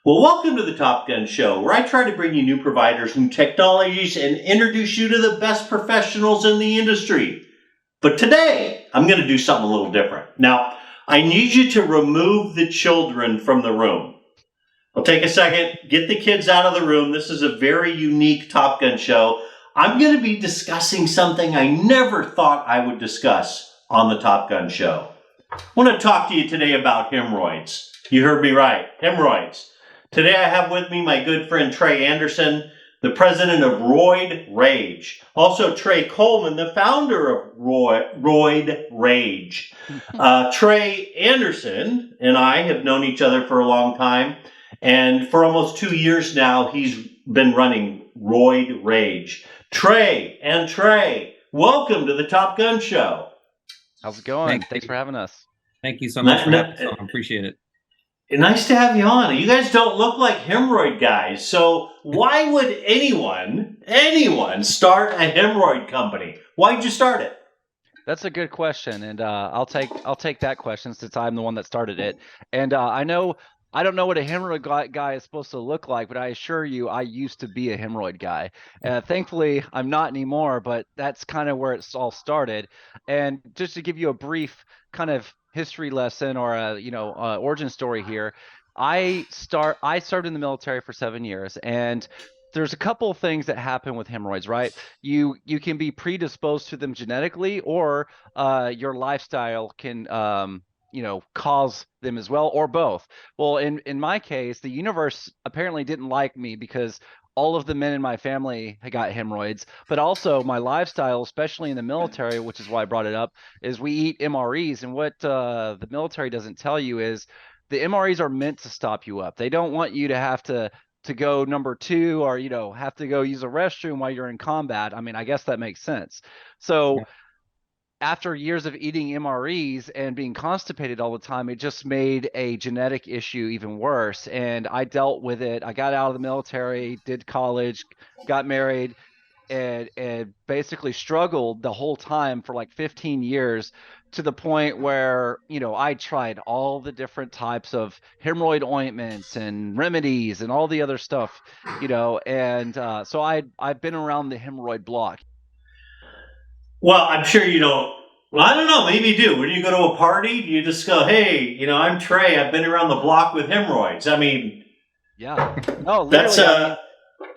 Well, welcome to the Top Gun Show, where I try to bring you new providers, new technologies, and introduce you to the best professionals in the industry. But today, I'm going to do something a little different. Now, I need you to remove the children from the room. I'll take a second, get the kids out of the room. This is a very unique Top Gun show. I'm going to be discussing something I never thought I would discuss on the Top Gun show. I want to talk to you today about hemorrhoids. You heard me right, hemorrhoids. Today I have with me my good friend Trey Anderson, the president of Rrhoid Rage. Also Trey Coleman, the founder of Rrhoid Rage. Trey Anderson and I have known each other for a long time, and for almost 2 years now, he's been running Rrhoid Rage. Trey, welcome to the Top Gun Show. How's it going? Thanks for having us. Thank you so much for having us on. I appreciate it. Nice to have you on. You guys don't look like hemorrhoid guys, so why would anyone start a hemorrhoid company? Why'd you start it? That's a good question, and I'll take that question since I'm the one that started it. And I don't know what a hemorrhoid guy is supposed to look like, but I assure you, I used to be a hemorrhoid guy. Thankfully, I'm not anymore, but that's kind of where it's all started. And just to give you a brief kind of history lesson or a origin story here, I served in the military for 7 years, and there's a couple of things that happen with hemorrhoids, right? You can be predisposed to them genetically, or your lifestyle can cause them as well, or both. Well, in my case, the universe apparently didn't like me because all of the men in my family had got hemorrhoids, but also my lifestyle, especially in the military, which is why I brought it up, is we eat MREs. And what the military doesn't tell you is the MREs are meant to stop you up. They don't want you to have to go number 2 or, have to go use a restroom while you're in combat. I mean, I guess that makes sense. So after years of eating MREs and being constipated all the time, it just made a genetic issue even worse. And I dealt with it. I got out of the military, did college, got married, and basically struggled the whole time for like 15 years, to the point where, I tried all the different types of hemorrhoid ointments and remedies and all the other stuff, and so I've been around the hemorrhoid block. Well, I'm sure you don't. Well, I don't know. Maybe you do. When you go to a party, do you just go, hey, I'm Trey. I've been around the block with hemorrhoids. I mean, yeah. No, literally.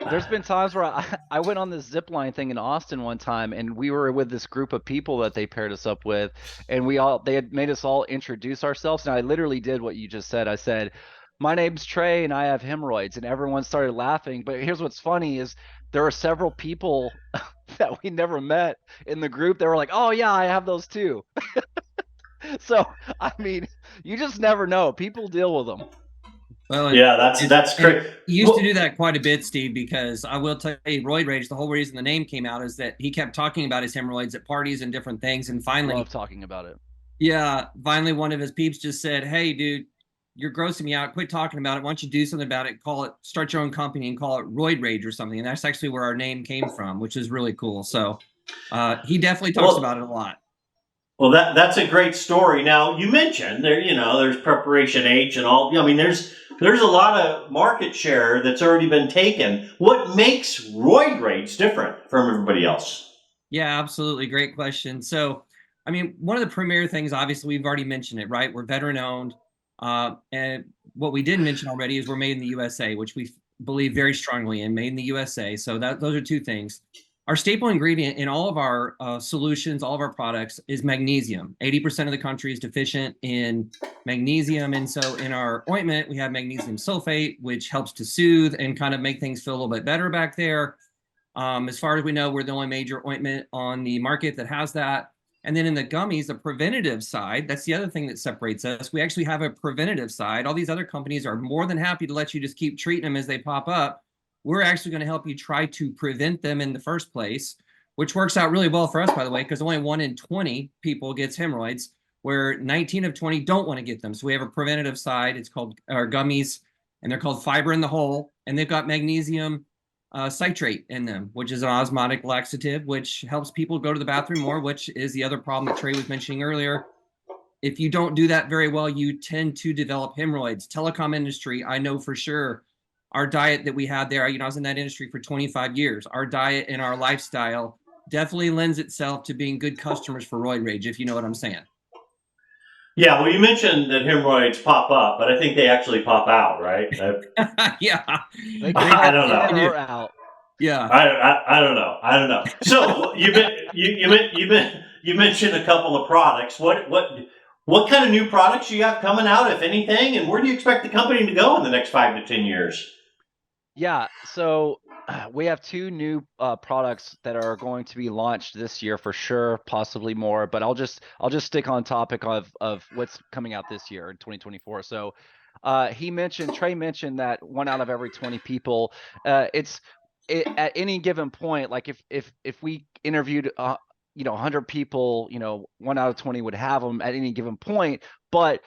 There's been times where I went on this zip line thing in Austin one time, and we were with this group of people that they paired us up with, and they had made us all introduce ourselves. And I literally did what you just said. I said, my name's Trey and I have hemorrhoids, and everyone started laughing. But here's what's funny is there were several people that we never met in the group that were like, oh yeah, I have those too. So, I mean, you just never know. People deal with them. Well, yeah, that's great. You used to do that quite a bit, Steve, because I will tell you, Rrhoid Rage, the whole reason the name came out is that he kept talking about his hemorrhoids at parties and different things. And finally, love talking about it. Yeah. Finally, one of his peeps just said, hey, dude, you're grossing me out. Quit talking about it. Why don't you do something about it? Start your own company and call it Rrhoid Rage or something. And that's actually where our name came from, which is really cool. So he definitely talks about it a lot. Well, that's a great story. Now, you mentioned there's Preparation H and all. I mean, there's a lot of market share that's already been taken. What makes Rrhoid Rage different from everybody else? Yeah, absolutely. Great question. So, I mean, one of the premier things, obviously, we've already mentioned it, right? We're veteran owned. And what we didn't mention already is we're made in the USA, which we believe very strongly in, made in the USA. So those are two things. Our staple ingredient in all of our solutions, all of our products, is magnesium. 80% of the country is deficient in magnesium. And so in our ointment, we have magnesium sulfate, which helps to soothe and kind of make things feel a little bit better back there. As far as we know, we're the only major ointment on the market that has that. And then in the gummies, the preventative side, that's the other thing that separates us. We actually have a preventative side. All these other companies are more than happy to let you just keep treating them as they pop up. We're actually going to help you try to prevent them in the first place, which works out really well for us, by the way, because only 1 in 20 people gets hemorrhoids, where 19 of 20 don't want to get them. So we have a preventative side. It's called our gummies, and they're called Fiber in the Hole. And they've got magnesium citrate in them, which is an osmotic laxative, which helps people go to the bathroom more, which is the other problem that Trey was mentioning earlier, If you don't do that very well, you tend to develop hemorrhoids. Telecom industry, I know for sure. Our diet that we had there, I was in that industry for 25 years. Our diet and our lifestyle definitely lends itself to being good customers for Rrhoid Rage, if you know what I'm saying. Yeah, well, you mentioned that hemorrhoids pop up, but I think they actually pop out, right? Yeah. They I don't pop in know. or out. Yeah. I don't know. I don't know. So you mentioned a couple of products. What kind of new products do you have coming out, if anything, and where do you expect the company to go in the next 5 to 10 years? Yeah, so we have two new products that are going to be launched this year for sure, possibly more, but I'll just stick on topic of what's coming out this year in 2024. So Trey mentioned that 1 out of every 20 people, at any given point, like if we interviewed 100 people, 1 out of 20 would have them at any given point, but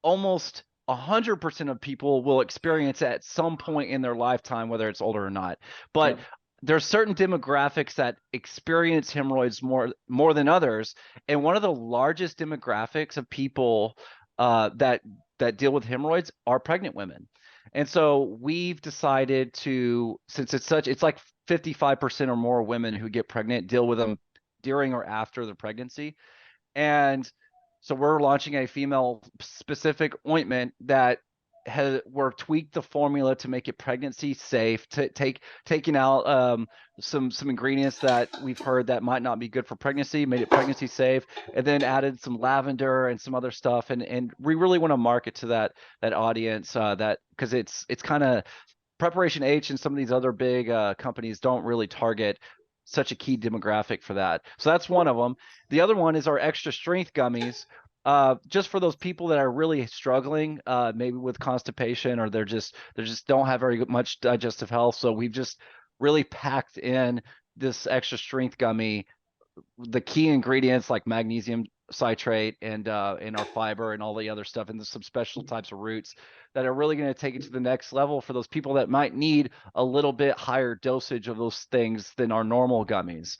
almost 100% of people will experience at some point in their lifetime, whether it's older or not. But there's certain demographics that experience hemorrhoids more than others, and one of the largest demographics of people that deal with hemorrhoids are pregnant women. And so we've decided to, since it's like 55% or more women who get pregnant deal with them during or after the pregnancy. And so we're launching a female specific ointment that we're tweaked the formula to make it pregnancy safe, to taking out some ingredients that we've heard that might not be good for pregnancy, made it pregnancy safe, and then added some lavender and some other stuff. And we really want to market to that audience, that because it's kind of Preparation H and some of these other big companies don't really target such a key demographic for that. So that's one of them. The other one is our extra strength gummies. Just for those people that are really struggling, maybe with constipation, or they just don't have very much digestive health. So we've just really packed in this extra strength gummy, the key ingredients like magnesium citrate and our fiber and all the other stuff, and some special types of roots that are really going to take it to the next level for those people that might need a little bit higher dosage of those things than our normal gummies.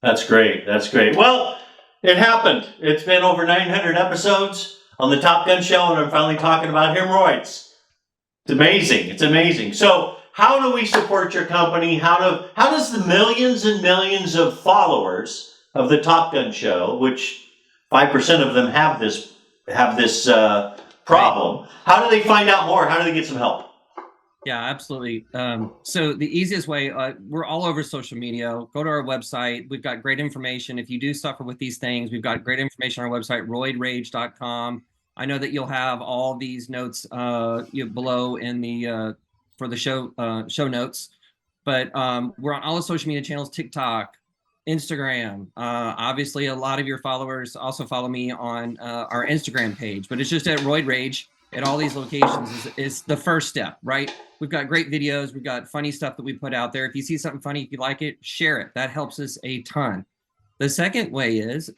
That's great. That's great. Well, it happened. It's been over 900 episodes on the Top Gun Show, and I'm finally talking about hemorrhoids. It's amazing. It's amazing. So how do we support your company? How does the millions and millions of followers of the Top Gun Show, which 5% of them have this problem, how do they find out more? How do they get some help? Yeah, absolutely. So the easiest way, we're all over social media. Go to our website. We've got great information. If you do suffer with these things, we've got great information on our website, rroidrage.com. I know that you'll have all these notes below in the for the show notes. But we're on all the social media channels: TikTok, Instagram. Obviously, a lot of your followers also follow me on our Instagram page, but it's just at Rrhoid Rage. At all these locations is the first step, right? We've got great videos. We've got funny stuff that we put out there. If you see something funny, if you like it, share it. That helps us a ton. The second way is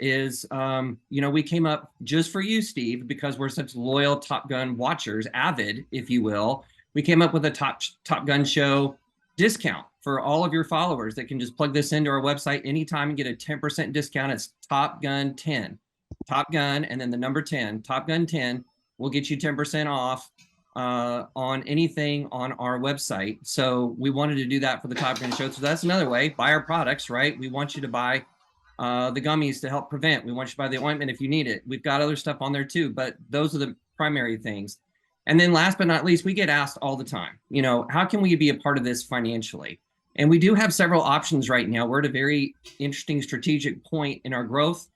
we came up just for you, Steve, because we're such loyal Top Gun watchers, avid, if you will. We came up with a Top Gun Show discount for all of your followers that can just plug this into our website anytime and get a 10% discount. It's TopGun10, Top Gun, and then the number 10, TopGun10. We'll get you 10% off on anything on our website. So we wanted to do that for the Top Gun Show. So that's another way. Buy our products, right? We want you to buy the gummies to help prevent. We want you to buy the ointment if you need it. We've got other stuff on there too, but those are the primary things. And then last but not least, we get asked all the time, how can we be a part of this financially? And we do have several options right now. We're at a very interesting strategic point in our growth.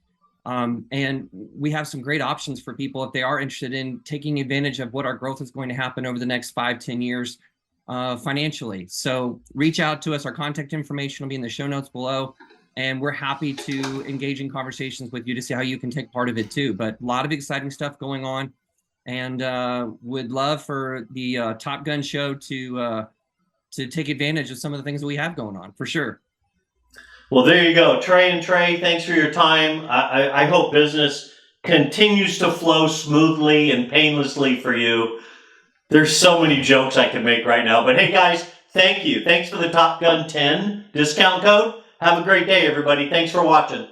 And we have some great options for people if they are interested in taking advantage of what our growth is going to happen over the next 5-10 years financially. So reach out to us. Our contact information will be in the show notes below, and we're happy to engage in conversations with you to see how you can take part of it too. But a lot of exciting stuff going on, and would love for the Top Gun Show to take advantage of some of the things that we have going on, for sure. Well, there you go. Trey, thanks for your time. I hope business continues to flow smoothly and painlessly for you. There's so many jokes I can make right now. But hey, guys, thank you. Thanks for the Top Gun 10 discount code. Have a great day, everybody. Thanks for watching.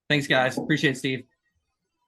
Thanks, guys. Appreciate it, Steve.